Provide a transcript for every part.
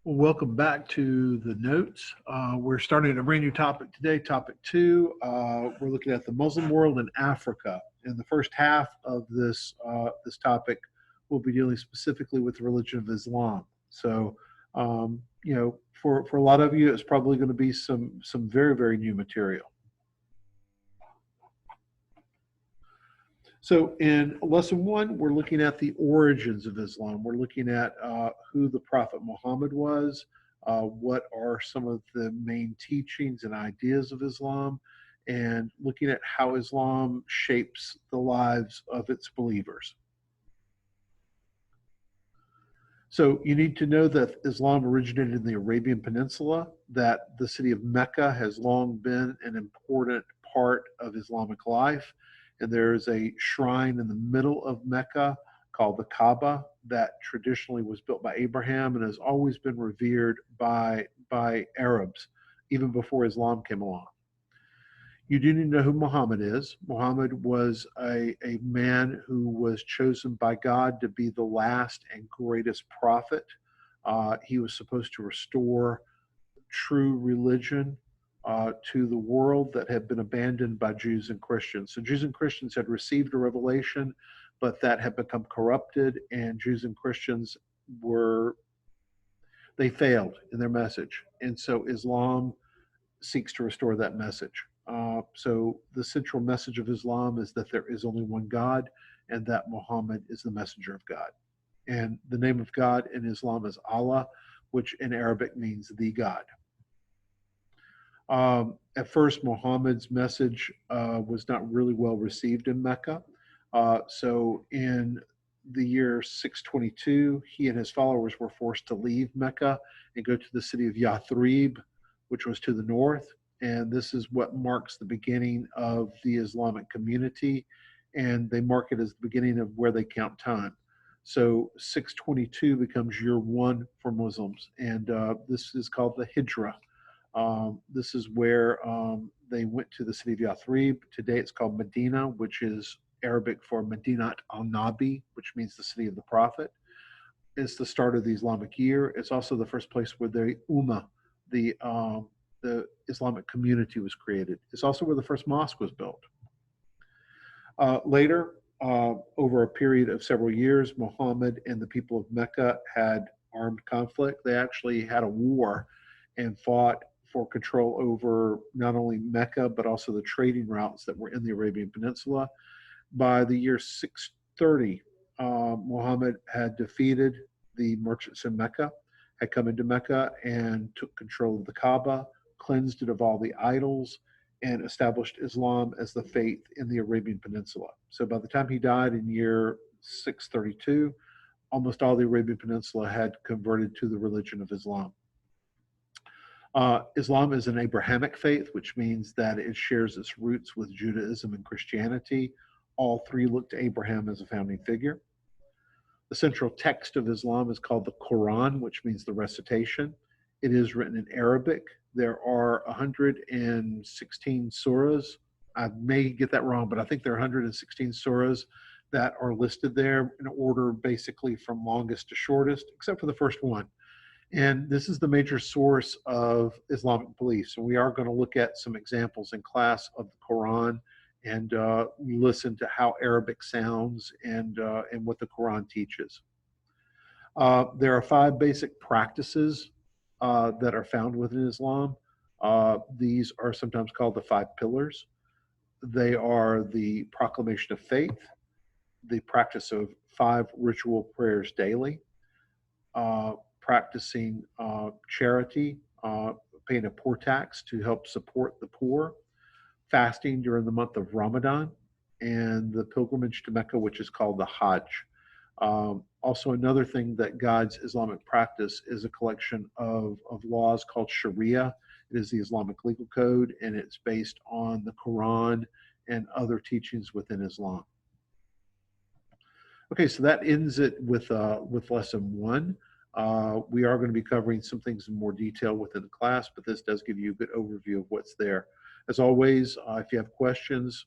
Welcome back to the notes. We're starting a brand new topic today, topic two. We're looking at the Muslim world in Africa. In the first half of this topic, we'll be dealing specifically with the religion of Islam. So, for a lot of you, it's probably going to be some very new material. So in lesson one, we're looking at the origins of Islam. We're looking at who the Prophet Muhammad was, what are some of the main teachings and ideas of Islam, and looking at how Islam shapes the lives of its believers. So you need to know that Islam originated in the Arabian Peninsula, that the city of Mecca has long been an important part of Islamic life. And there's a shrine in the middle of Mecca called the Kaaba that traditionally was built by Abraham and has always been revered by Arabs, even before Islam came along. You do need to know who Muhammad is. Muhammad was a man who was chosen by God to be the last and greatest prophet. He was supposed to restore true religion to the world that had been abandoned by Jews and Christians. So Jews and Christians had received a revelation, but that had become corrupted, and Jews and Christians they failed in their message. And so Islam seeks to restore that message. So the central message of Islam is that there is only one God and that Muhammad is the messenger of God. And the name of God in Islam is Allah, which in Arabic means the God. At first, Muhammad's message was not really well received in Mecca. So in the year 622, he and his followers were forced to leave Mecca and go to the city of Yathrib, which was to the north. And this is what marks the beginning of the Islamic community. And they mark it as the beginning of where they count time. So 622 becomes year one for Muslims. And this is called the Hijrah. This is where they went to the city of Yathrib. Today it's called Medina, which is Arabic for Medinat al-Nabi, which means the city of the Prophet. It's the start of the Islamic year. It's also the first place where the Ummah, the Islamic community, was created. It's also where the first mosque was built. Later, over a period of several years, Muhammad and the people of Mecca had armed conflict. They actually had a war and fought for control over not only Mecca, but also the trading routes that were in the Arabian Peninsula. By the year 630, Muhammad had defeated the merchants in Mecca, had come into Mecca and took control of the Kaaba, cleansed it of all the idols, and established Islam as the faith in the Arabian Peninsula. So by the time he died in year 632, almost all the Arabian Peninsula had converted to the religion of Islam. Islam is an Abrahamic faith, which means that it shares its roots with Judaism and Christianity. All three look to Abraham as a founding figure. The central text of Islam is called the Quran, which means the recitation. It is written in Arabic. There are 116 surahs. I may get that wrong, but I think there are 116 surahs that are listed there in order basically from longest to shortest, except for the first one. And this is the major source of Islamic beliefs. And we are going to look at some examples in class of the Quran and listen to how Arabic sounds and what the Quran teaches. There are 5 basic practices that are found within Islam. These are sometimes called the 5 pillars. They are the proclamation of faith, the practice of 5 ritual prayers daily, practicing charity, paying a poor tax to help support the poor, fasting during the month of Ramadan, and the pilgrimage to Mecca, which is called the Hajj. Also, another thing that guides Islamic practice is a collection of laws called Sharia. It is the Islamic legal code, and it's based on the Quran and other teachings within Islam. Okay, so that ends it with lesson 1. We are going to be covering some things in more detail within the class, but this does give you a good overview of what's there. As always, if you have questions,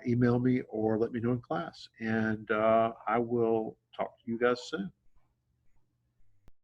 email me or let me know in class, and I will talk to you guys soon.